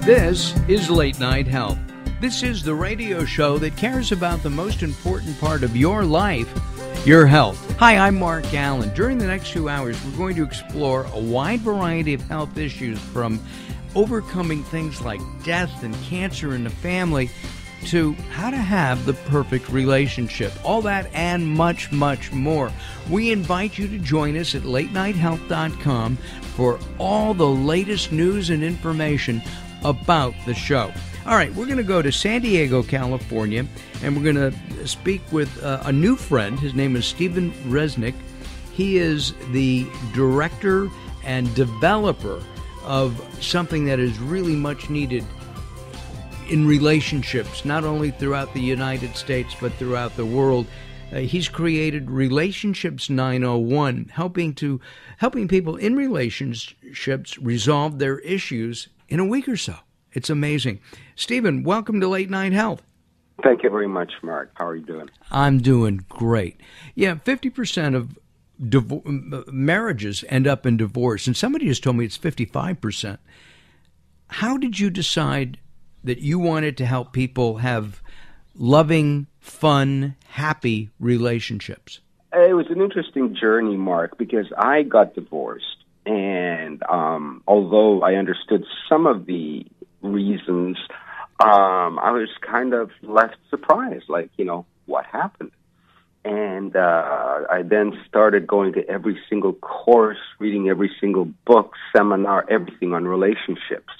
This is Late Night Health. This is the radio show that cares about the most important part of your life, your health. Hi, I'm Mark Alyn. During the next 2 hours, we're going to explore a wide variety of health issues, from overcoming things like death and cancer in the family to how to have the perfect relationship. All that and much, much more. We invite you to join us at latenighthealth.com for all the latest news and information about the show. All right, we're going to go to San Diego, California, and we're going to speak with a new friend. His name is Steven Riznyk. He is the director and developer of something that is really much needed in relationships, not only throughout the United States, but throughout the world. He's created Relationships 901, helping people in relationships resolve their issues in a week or so. It's amazing. Steven, welcome to Late Night Health. Thank you very much, Mark. How are you doing? I'm doing great. Yeah, 50% of marriages end up in divorce, and somebody has told me it's 55%. How did you decide that you wanted to help people have loving, fun, happy relationships? It was an interesting journey, Mark, because I got divorced. And although I understood some of the reasons, I was kind of left surprised, like, what happened? And I then started going to every single course, reading every single book, seminar, everything on relationships,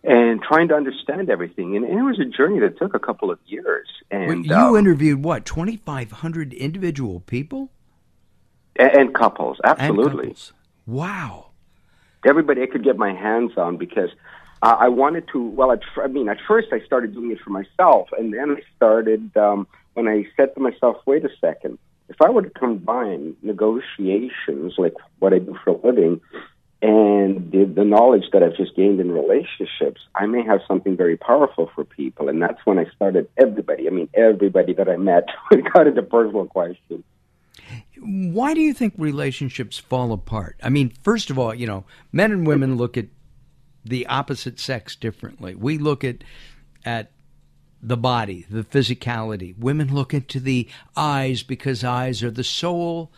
and trying to understand everything. And it was a journey that took a couple of years. And you interviewed, 2,500 individual people? And couples, absolutely. And couples. Wow. Everybody I could get my hands on, because I wanted to, at first I started doing it for myself, and then I started, when I said to myself, wait a second, if I were to combine negotiations, like what I do for a living, and the knowledge that I've just gained in relationships, I may have something very powerful for people. And that's when I started everybody that I met, we got into personal questions. Why do you think relationships fall apart? I mean, first of all, men and women look at the opposite sex differently. We look at the body, the physicality. Women look into the eyes, because eyes are the soul,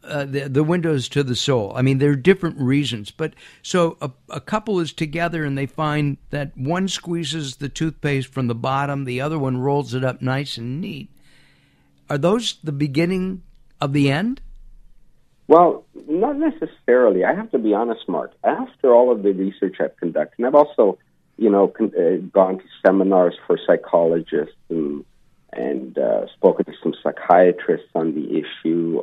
the windows to the soul. I mean, there are different reasons. But so a couple is together and they find that one squeezes the toothpaste from the bottom, the other one rolls it up nice and neat. Are those the beginning of the end? Well, not necessarily. I have to be honest, Mark. After all of the research I've conducted, and I've also, gone to seminars for psychologists and spoken to some psychiatrists on the issue.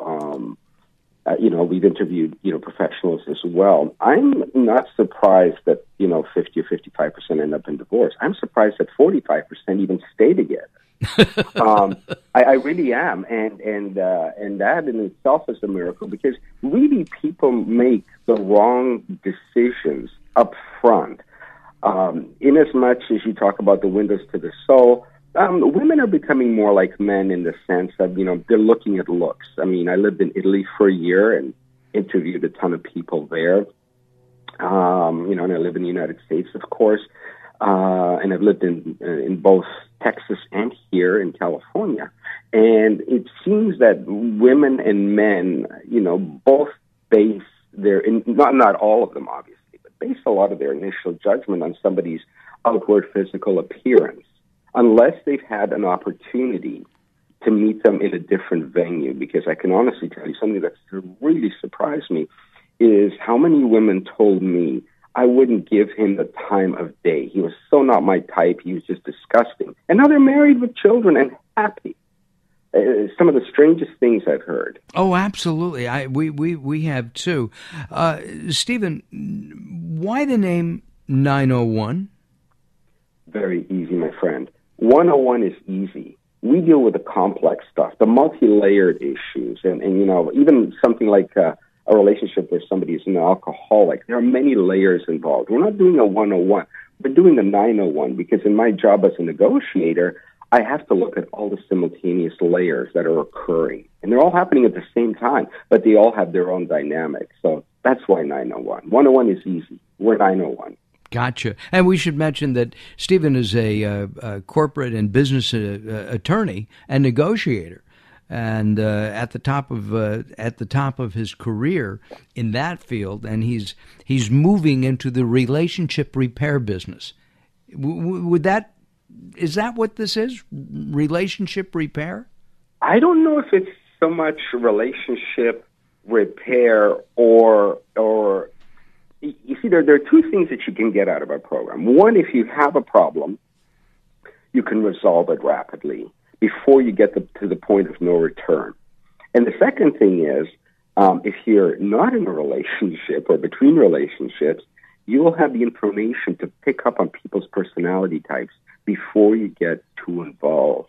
We've interviewed, professionals as well. I'm not surprised that, 50 or 55% end up in divorce. I'm surprised that 45% even stay together. I really am, and that in itself is a miracle, because really people make the wrong decisions up front. In as much as you talk about the windows to the soul, women are becoming more like men in the sense of, they're looking at looks. I mean, I lived in Italy for a year and interviewed a ton of people there. And I live in the United States, of course. And I've lived in both Texas and here in California. And it seems that women and men, both base not all of them, obviously, but base a lot of their initial judgment on somebody's outward physical appearance, unless they've had an opportunity to meet them in a different venue. Because I can honestly tell you, something that's really surprised me is how many women told me I wouldn't give him the time of day. He was so not my type. He was just disgusting. And now they're married with children and happy. Some of the strangest things I've heard. Oh, absolutely. We have too. Steven, why the name 901? Very easy, my friend. 101 is easy. We deal with the complex stuff, the multi-layered issues, and even something like a relationship where somebody is an alcoholic. There are many layers involved. We're not doing a 101. We're doing a 901, because in my job as a negotiator, I have to look at all the simultaneous layers that are occurring. And they're all happening at the same time, but they all have their own dynamics. So that's why 901. 101 is easy. We're 901. Gotcha. And we should mention that Steven is a corporate and business attorney and negotiator, and at the top of his career in that field, and he's moving into the relationship repair business. Is that what this is? Relationship repair? I don't know if it's so much relationship repair or you see, there are two things that you can get out of our program. One, if you have a problem, you can resolve it rapidly before you get to the point of no return. And the second thing is, if you're not in a relationship or between relationships, you will have the information to pick up on people's personality types before you get too involved.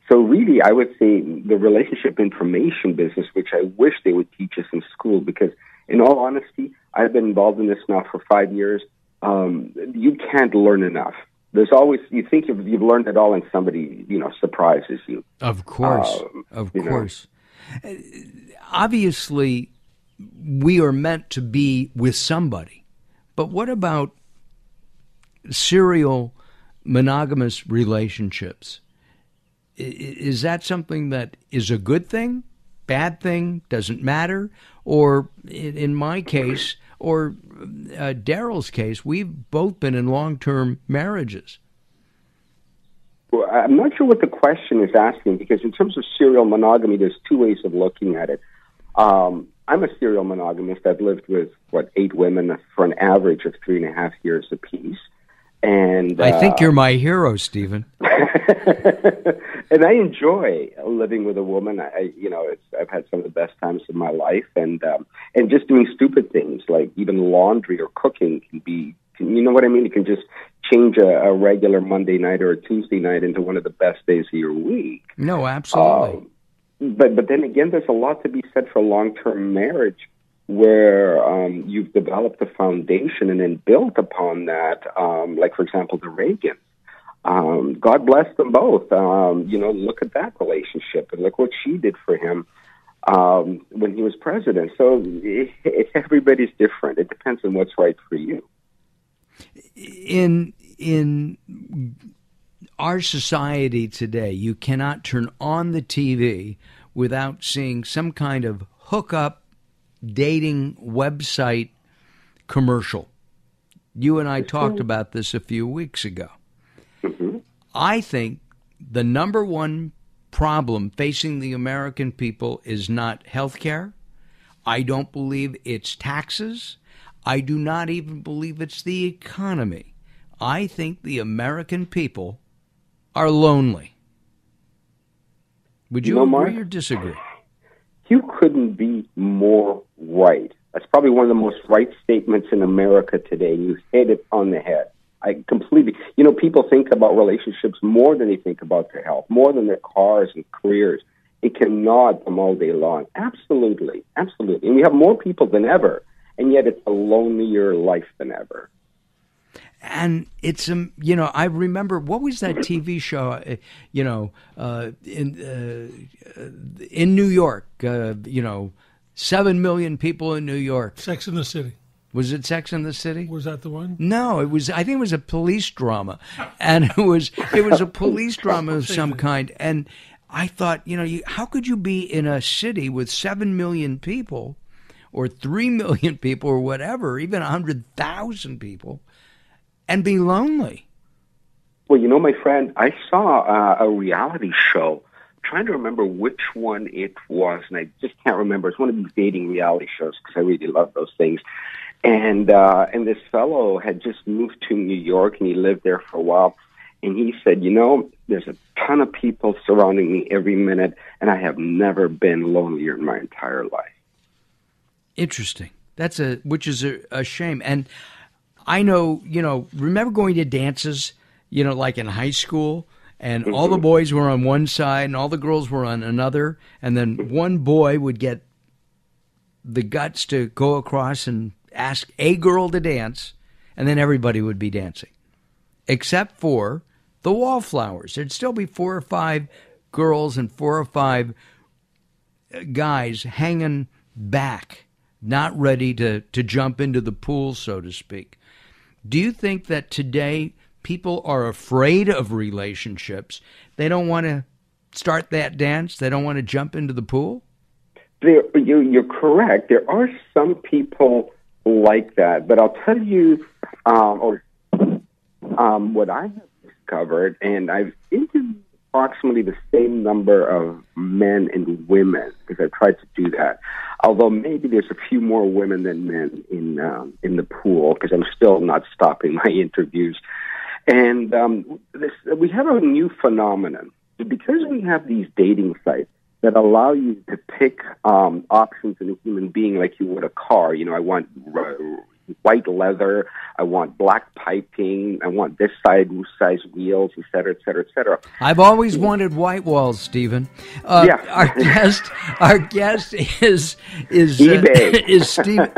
So really, I would say the relationship information business, which I wish they would teach us in school, because in all honesty, I've been involved in this now for 5 years. You can't learn enough. There's always, you think you've learned it all, and somebody, surprises you. Of course. Obviously, we are meant to be with somebody. But what about serial monogamous relationships? Is that something that is a good thing, bad thing, doesn't matter? Or in my case, or Daryl's case, we've both been in long-term marriages. Well, I'm not sure what the question is asking, because in terms of serial monogamy, there's two ways of looking at it. I'm a serial monogamist. I've lived with, 8 women for an average of 3.5 years apiece. And I think you're my hero, Steven. And I enjoy living with a woman. I've had some of the best times of my life, and just doing stupid things like even laundry or cooking can be, you know what I mean? It can just change a regular Monday night or a Tuesday night into one of the best days of your week. No, absolutely. But then again, there's a lot to be said for long-term marriage, where you've developed a foundation and then built upon that, like, for example, the Reagans. God bless them both. Look at that relationship, and look what she did for him when he was president. So everybody's different. It depends on what's right for you. In our society today, you cannot turn on the TV without seeing some kind of hookup dating website commercial. You and I talked about this a few weeks ago. Mm-hmm. I think the number one problem facing the American people is not health care. I don't believe it's taxes. I do not even believe it's the economy. I think the American people are lonely. Would you agree Mark, or disagree? You couldn't be more right. That's probably one of the most right statements in America today. You hit it on the head. I completely, people think about relationships more than they think about their health, more than their cars and careers. It can nod them all day long. Absolutely, absolutely. And we have more people than ever, and yet it's a lonelier life than ever. And it's, I remember, what was that TV show, in New York, 7 million people in New York. Sex and the City. Was it Sex and the City? Was that the one? No, it was. I think it was a police drama, and it was a police drama of some kind. And I thought, how could you be in a city with 7 million people, or 3 million people, or whatever, even 100,000 people, and be lonely? Well, my friend, I saw a reality show. I'm trying to remember which one it was, and I just can't remember. It's one of these dating reality shows, because I really love those things. And this fellow had just moved to New York, and he lived there for a while. And he said, there's a ton of people surrounding me every minute, and I have never been lonelier in my entire life. Interesting. Which is a shame. And I know, remember going to dances, like in high school, and all the boys were on one side and all the girls were on another, and then one boy would get the guts to go across and ask a girl to dance, and then everybody would be dancing, except for the wallflowers. There'd still be 4 or 5 girls and 4 or 5 guys hanging back, not ready to jump into the pool, so to speak. Do you think that today people are afraid of relationships? They don't want to start that dance? They don't want to jump into the pool? You're correct. There are some people like that, but I'll tell you what I have discovered, and I've interviewed approximately the same number of men and women, because I've tried to do that, although maybe there's a few more women than men in the pool, because I'm still not stopping my interviews. And we have a new phenomenon. Because we have these dating sites that allow you to pick options in a human being like you would a car. You know, I want white leather, I want black piping, I want this size wheels, et cetera, et cetera, et cetera. I've always wanted white walls, Stephen. Yeah. Our guest is eBay. Is Steven.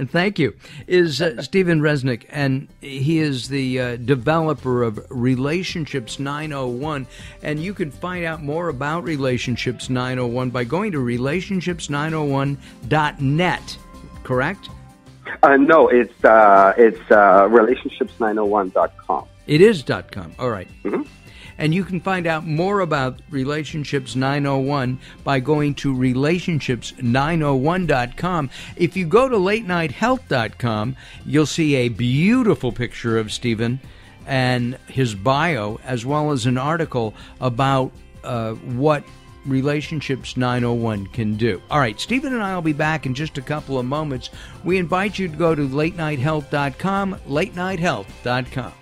Thank you. Is Steven Riznyk, and he is the developer of Relationships 901. And you can find out more about Relationships 901 by going to relationships901.net. Correct? No, it's relationships901.com. It is .com. All right. Mm-hmm. And you can find out more about Relationships 901 by going to relationships901.com. If you go to latenighthealth.com, you'll see a beautiful picture of Steven and his bio, as well as an article about what Relationships 901 can do. All right, Steven and I will be back in just a couple of moments. We invite you to go to latenighthealth.com, latenighthealth.com.